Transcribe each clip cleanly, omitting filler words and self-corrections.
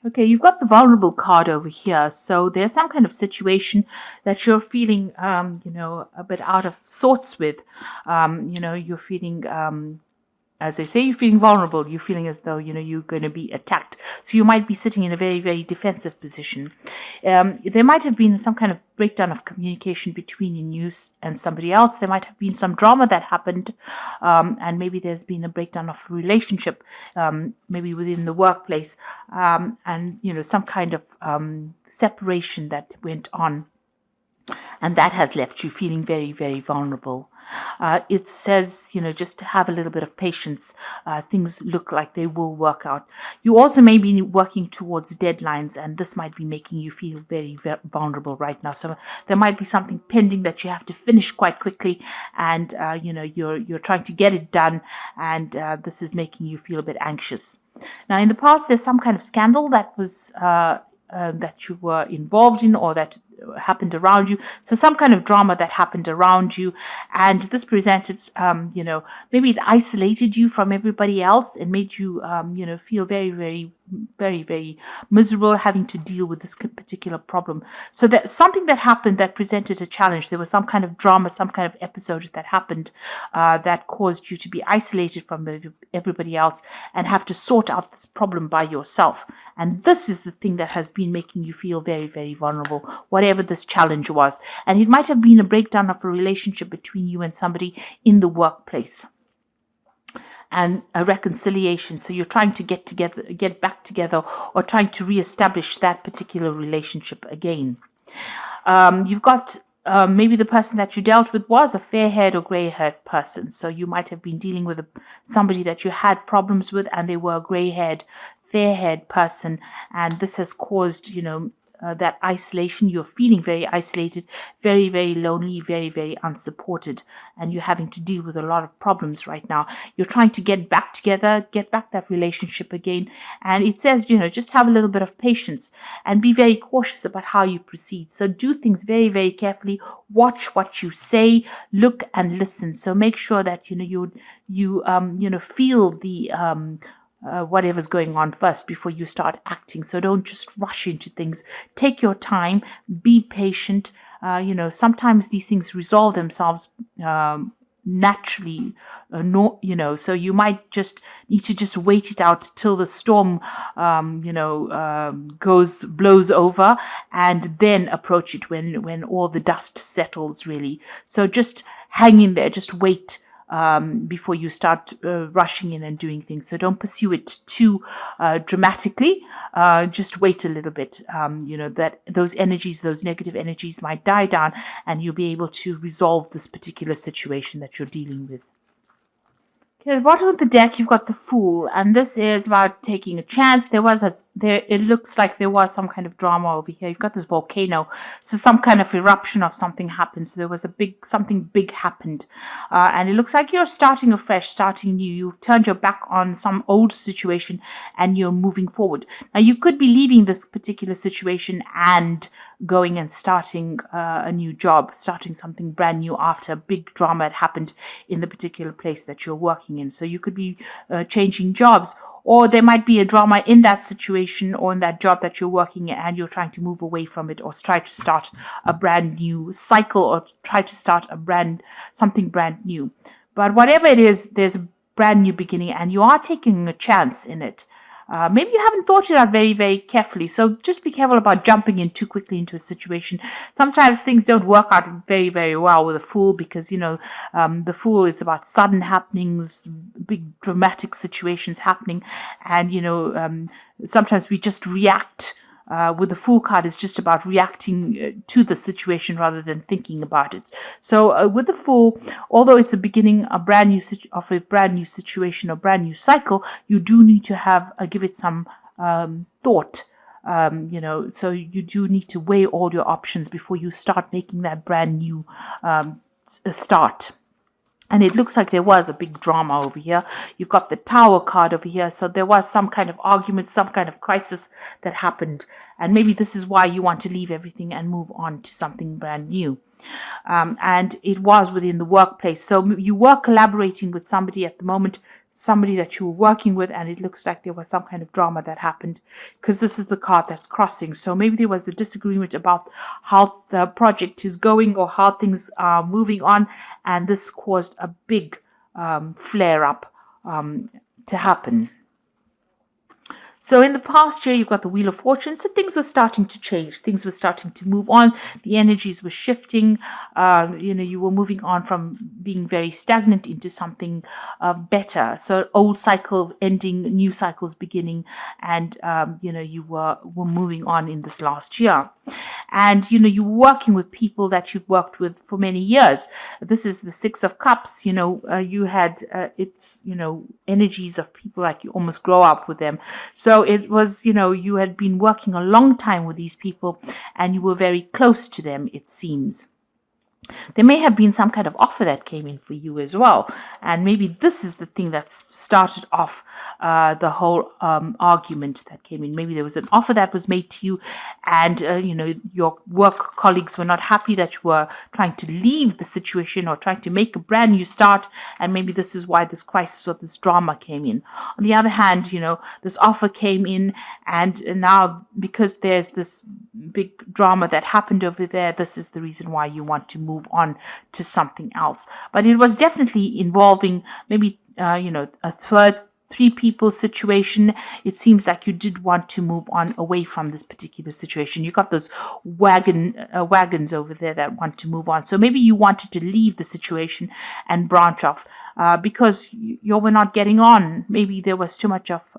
Okay, you've got the vulnerable card over here. So there's some kind of situation that you're feeling, a bit out of sorts with. You're feeling, as they say, you're feeling vulnerable. You're feeling as though, you're going to be attacked. So you might be sitting in a very, very defensive position. There might have been some kind of breakdown of communication between you and somebody else. There might have been some drama that happened, and maybe there's been a breakdown of a relationship, maybe within the workplace, and some kind of separation that went on, and that has left you feeling very, very vulnerable. It says, just to have a little bit of patience. Things look like they will work out. You also may be working towards deadlines, and this might be making you feel very, very vulnerable right now. So there might be something pending that you have to finish quite quickly, and you're trying to get it done, and this is making you feel a bit anxious. Now, in the past, there's some kind of scandal that was that you were involved in, or that happened around you. So some kind of drama that happened around you, and this presented, maybe it isolated you from everybody else and made you, feel very, very, very, very miserable having to deal with this particular problem. So that something that happened that presented a challenge. There was some kind of drama, some kind of episode that happened that caused you to be isolated from everybody else and have to sort out this problem by yourself. And this is the thing that has been making you feel very, very vulnerable, whatever this challenge was. And it might have been a breakdown of a relationship between you and somebody in the workplace, and a reconciliation. So you're trying to get back together, or trying to reestablish that particular relationship again. You've got maybe the person that you dealt with was a fair-haired or grey-haired person. So you might have been dealing with somebody that you had problems with, and they were a grey-haired, fair-haired person, and this has caused, that isolation. You're feeling very isolated, very, very lonely, very, very unsupported, and you're having to deal with a lot of problems right now. You're trying to get back together, get back that relationship again, and it says, just have a little bit of patience and be very cautious about how you proceed. So do things very, very carefully. Watch what you say, look and listen. So make sure that you feel the whatever's going on first before you start acting. So don't just rush into things. Take your time, be patient. Sometimes these things resolve themselves naturally, so you might just need to just wait it out till the storm blows over, and then approach it when all the dust settles, really. So just hang in there, just wait before you start rushing in and doing things. So don't pursue it too dramatically. Just wait a little bit. That those negative energies might die down, and you'll be able to resolve this particular situation that you're dealing with. Okay, at the bottom of the deck, you've got the Fool, and this is about taking a chance. It looks like there was some kind of drama over here. You've got this volcano, so some kind of eruption of something happened. So there was something big happened, and it looks like you're starting afresh, starting new. You've turned your back on some old situation, and you're moving forward. Now, you could be leaving this particular situation and going and starting a new job, starting something brand new after a big drama had happened in the particular place that you're working in. So you could be changing jobs, or there might be a drama in that situation or in that job that you're working in, and you're trying to move away from it, or try to start a brand new cycle, or try to start something brand new. But whatever it is, there's a brand new beginning, and you are taking a chance in it. Maybe you haven't thought it out very, very carefully. So just be careful about jumping in too quickly into a situation. Sometimes things don't work out very, very well with a Fool, because, the Fool is about sudden happenings, big dramatic situations happening. And, sometimes we just react. With the Fool card, is just about reacting to the situation rather than thinking about it. So with the Fool, although it's a beginning of a brand new situation or brand new cycle, you do need to give it some thought. So you do need to weigh all your options before you start making that brand new start. And it looks like there was a big drama over here. You've got the Tower card over here. So there was some kind of argument, some kind of crisis that happened. And maybe this is why you want to leave everything and move on to something brand new. And it was within the workplace. So you were collaborating with somebody at the moment somebody that you were working with, and it looks like there was some kind of drama that happened, because this is the card that's crossing. So maybe there was a disagreement about how the project is going or how things are moving on, and this caused a big flare up to happen. So in the past year, you've got the Wheel of Fortune. So things were starting to change. Things were starting to move on. The energies were shifting. You were moving on from being very stagnant into something better. So old cycle ending, new cycles beginning, and you were moving on in this last year. And you were working with people that you've worked with for many years. This is the Six of Cups. You had energies of people like you almost grow up with them. So it was, you had been working a long time with these people and you were very close to them, it seems. There may have been some kind of offer that came in for you as well. And maybe this is the thing that started off the whole argument that came in. Maybe there was an offer that was made to you and, your work colleagues were not happy that you were trying to leave the situation or trying to make a brand new start. And maybe this is why this crisis or this drama came in. On the other hand, this offer came in, and now because there's this big drama that happened over there, this is the reason why you want to move on to something else. But it was definitely involving maybe a three people situation. It seems like you did want to move on away from this particular situation. You got those wagons over there that want to move on. So maybe you wanted to leave the situation and branch off because you were not getting on. Maybe there was too much of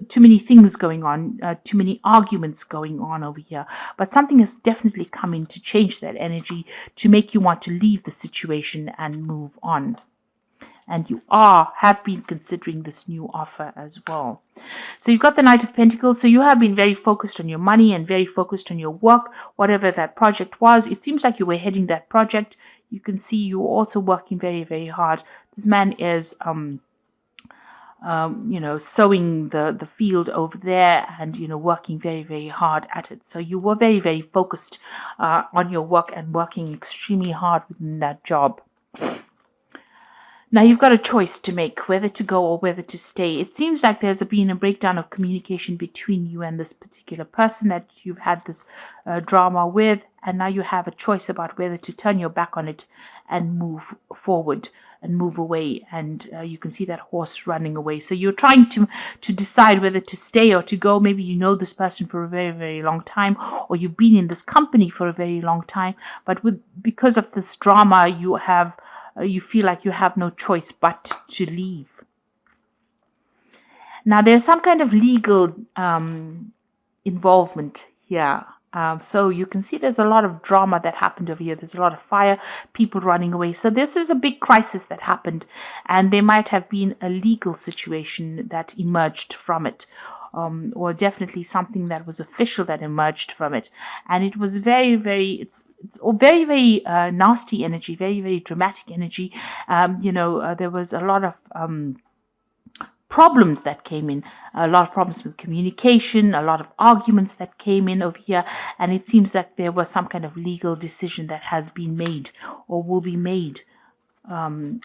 too many things going on, too many arguments going on over here. But something has definitely come in to change that energy, to make you want to leave the situation and move on. And you have been considering this new offer as well. So you've got the Knight of Pentacles. So you have been very focused on your money and very focused on your work, whatever that project was. It seems like you were heading that project. You can see you were also working very, very hard. This man is, sowing the field over there and, working very, very hard at it. So you were very, very focused on your work and working extremely hard within that job. Now you've got a choice to make, whether to go or whether to stay. It seems like there's been a breakdown of communication between you and this particular person that you've had this drama with, and now you have a choice about whether to turn your back on it and move forward and move away. And you can see that horse running away. So you're trying to decide whether to stay or to go. Maybe you know this person for a very, very long time, or you've been in this company for a very long time. But because of this drama, you feel like you have no choice but to leave. Now, there's some kind of legal involvement here. So you can see there's a lot of drama that happened over here. There's a lot of fire, people running away. So this is a big crisis that happened, and there might have been a legal situation that emerged from it. Or definitely something that was official that emerged from it. And it was very, very, it's very, very nasty energy, very, very dramatic energy. There was a lot of problems that came in, a lot of problems with communication, a lot of arguments that came in over here. And it seems like there was some kind of legal decision that has been made or will be made.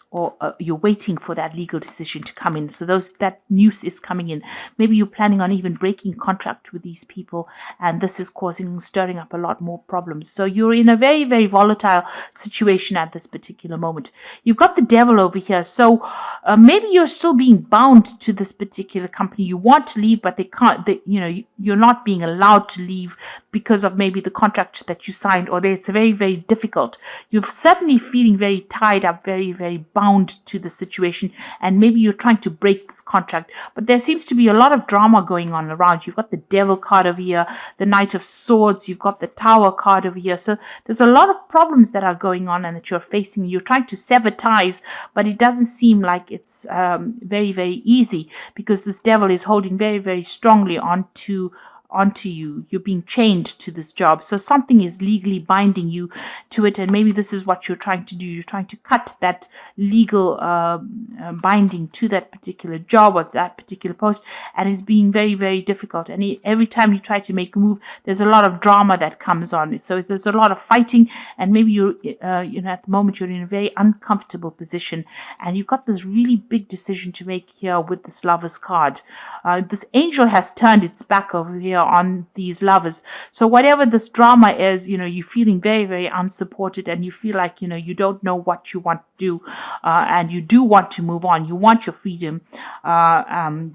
Or you're waiting for that legal decision to come in. So that news is coming in. Maybe you're planning on even breaking contract with these people, and this is stirring up a lot more problems. So you're in a very, very volatile situation at this particular moment. You've got the devil over here. So maybe you're still being bound to this particular company. You want to leave, but they can't. You're not being allowed to leave because of maybe the contract that you signed, or it's very, very difficult. You're certainly feeling very tied up, very, very bound to the situation, and maybe you're trying to break this contract, but there seems to be a lot of drama going on around. You've got the devil card over here, the Knight of Swords, you've got the Tower card over here. So there's a lot of problems that are going on and that you're facing. You're trying to sever ties, but it doesn't seem like it's very, very easy, because this devil is holding very, very strongly onto onto you. You're being chained to this job. So something is legally binding you to it. And maybe this is what you're trying to do. You're trying to cut that legal binding to that particular job or that particular post. And it's being very, very difficult. And every time you try to make a move, there's a lot of drama that comes on. So there's a lot of fighting. And maybe you're, at the moment you're in a very uncomfortable position. And you've got this really big decision to make here with this Lover's card. This angel has turned its back over here on these lovers. So whatever this drama is, you're feeling very, very unsupported, and you feel like, you don't know what you want to do, and you do want to move on. You want your freedom.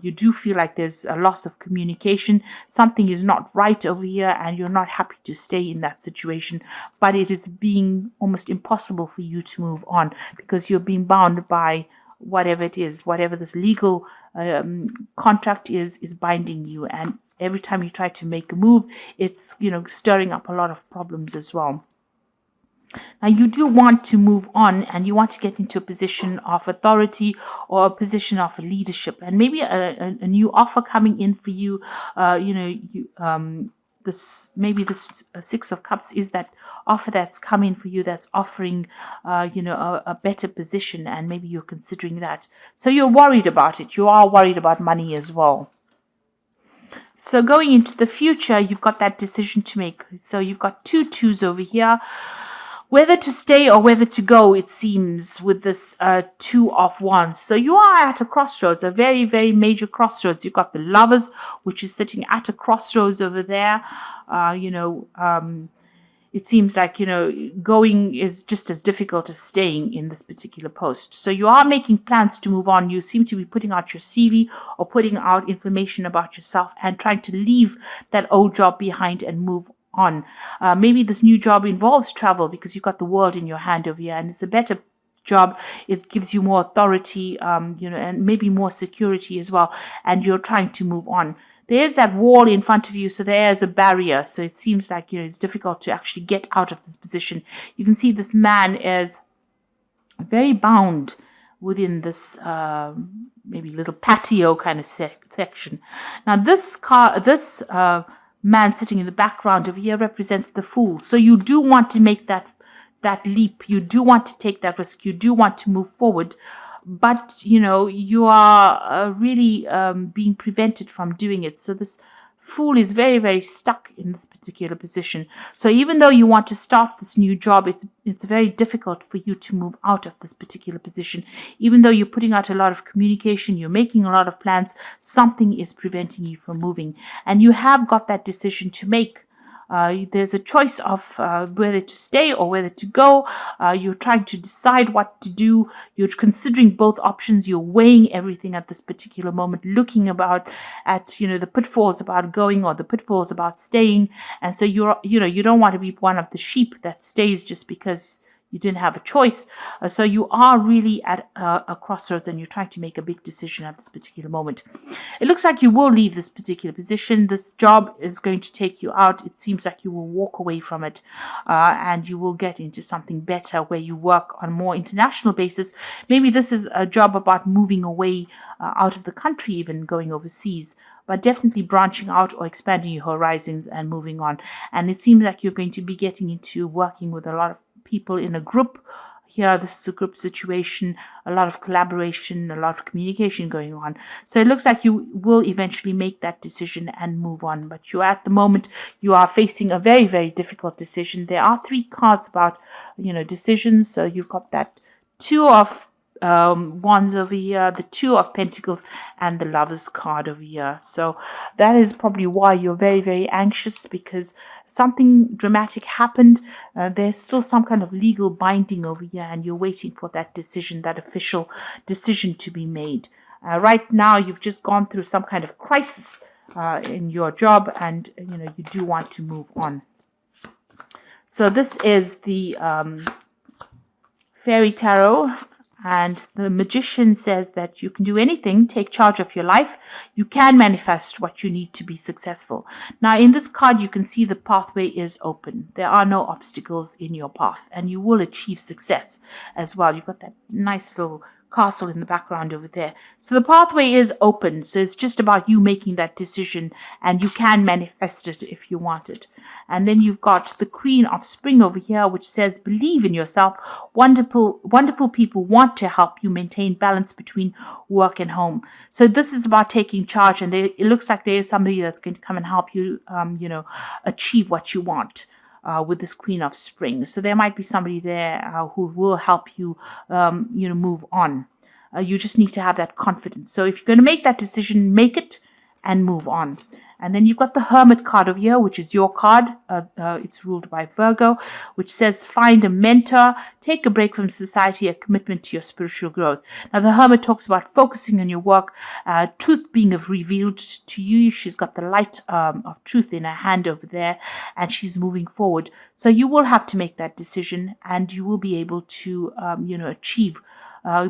You do feel like there's a loss of communication. Something is not right over here, and you're not happy to stay in that situation. But it is being almost impossible for you to move on because you're being bound by whatever it is, whatever this legal contract is binding you. And every time you try to make a move, it's, stirring up a lot of problems as well. Now, you do want to move on, and you want to get into a position of authority or a position of leadership, and maybe a new offer coming in for you. This Six of Cups is that offer that's coming for you, that's offering a better position, and maybe you're considering that. So you're worried about it. You are worried about money as well. So going into the future, you've got that decision to make. So you've got 2 twos over here. Whether to stay or whether to go, it seems, with this 2 of Wands. So you are at a crossroads, a very, very major crossroads. You've got the Lovers, which is sitting at a crossroads over there. It seems like, going is just as difficult as staying in this particular post. So you are making plans to move on. You seem to be putting out your CV or putting out information about yourself and trying to leave that old job behind and move on. Maybe this new job involves travel because you've got the world in your hand over here, and it's a better job. It gives you more authority, and maybe more security as well. And you're trying to move on. There's that wall in front of you, so there's a barrier. So it seems like it's difficult to actually get out of this position. You can see this man is very bound within this maybe little patio kind of section. Now this man sitting in the background over here represents the Fool. So you do want to make that leap. You do want to take that risk. You do want to move forward. But, you are really being prevented from doing it. So this Fool is very, very stuck in this particular position. So even though you want to start this new job, it's very difficult for you to move out of this particular position. Even though you're putting out a lot of communication, you're making a lot of plans, something is preventing you from moving. And you have got that decision to make. There's a choice of whether to stay or whether to go. You're trying to decide what to do. You're considering both options. You're weighing everything at this particular moment, looking about at the pitfalls about going or the pitfalls about staying. And so you don't want to be one of the sheep that stays just because you didn't have a choice. So you are really at a crossroads, and you're trying to make a big decision at this particular moment. It looks like you will leave this particular position. This job is going to take you out. It seems like you will walk away from it, and you will get into something better where you work on a more international basis. Maybe this is a job about moving away out of the country, even going overseas, but definitely branching out or expanding your horizons and moving on. And it seems like you're going to be getting into working with a lot of people in a group. Here, this is a group situation, a lot of collaboration, a lot of communication going on. So it looks like you will eventually make that decision and move on. But at the moment, you are facing a very, very difficult decision. There are 3 cards about, decisions. So you've got that 2 of Wands over here, the 2 of Pentacles, and the Lover's card over here. So that is probably why you're very, very anxious, because something dramatic happened. There's still some kind of legal binding over here, and you're waiting for that decision, that official decision to be made. Right now, you've just gone through some kind of crisis in your job, and you do want to move on. So this is the Fairy Tarot. And the Magician says that you can do anything, take charge of your life. You can manifest what you need to be successful. Now, in this card, you can see the pathway is open. There are no obstacles in your path, and you will achieve success as well. You've got that nice little castle in the background over there. So the pathway is open. So it's just about you making that decision, and you can manifest it if you want it. And then you've got the Queen of Spring over here, which says, believe in yourself. Wonderful people want to help you maintain balance between work and home. So this is about taking charge, and it looks like there is somebody that's going to come and help you, achieve what you want. With this Queen of Spring. So there might be somebody there who will help you, move on. You just need to have that confidence. So if you're going to make that decision, make it and move on. And then you've got the Hermit card over here, which is your card. It's ruled by Virgo, which says find a mentor, take a break from society, a commitment to your spiritual growth. Now, the Hermit talks about focusing on your work, truth being revealed to you. She's got the light of truth in her hand over there, and she's moving forward. So you will have to make that decision, and you will be able to, achieve.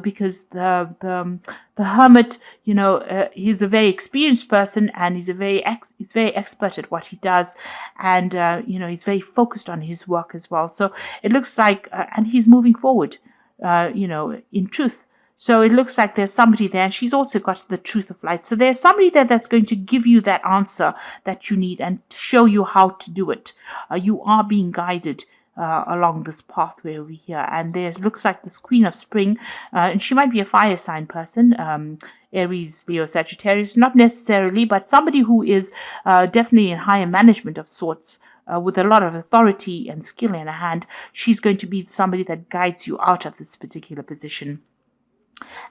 Because the Hermit, he's a very experienced person, and he's very expert at what he does, and he's very focused on his work as well. So it looks like, and he's moving forward, in truth. So it looks like there's somebody there, and she's also got the truth of light. So there's somebody there that's going to give you that answer that you need and show you how to do it. You are being guided along this pathway over here. And there looks like this Queen of Spring, and she might be a fire sign person, Aries, Leo, Sagittarius, not necessarily, but somebody who is definitely in higher management of sorts. With a lot of authority and skill in her hand. She's going to be somebody that guides you out of this particular position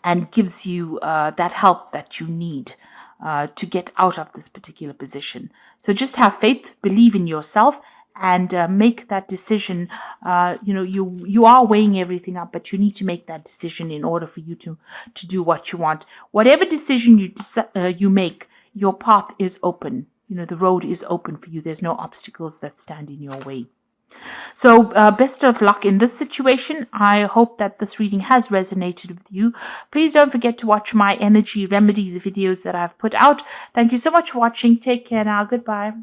and gives you that help that you need to get out of this particular position. So just have faith, believe in yourself, and make that decision. You are weighing everything up, but you need to make that decision in order for you to do what you want. Whatever decision you make, your path is open. The road is open for you. There's no obstacles that stand in your way. So best of luck in this situation. I hope that this reading has resonated with you. Please don't forget to watch my energy remedies videos that I've put out. Thank you so much for watching. Take care now. Goodbye.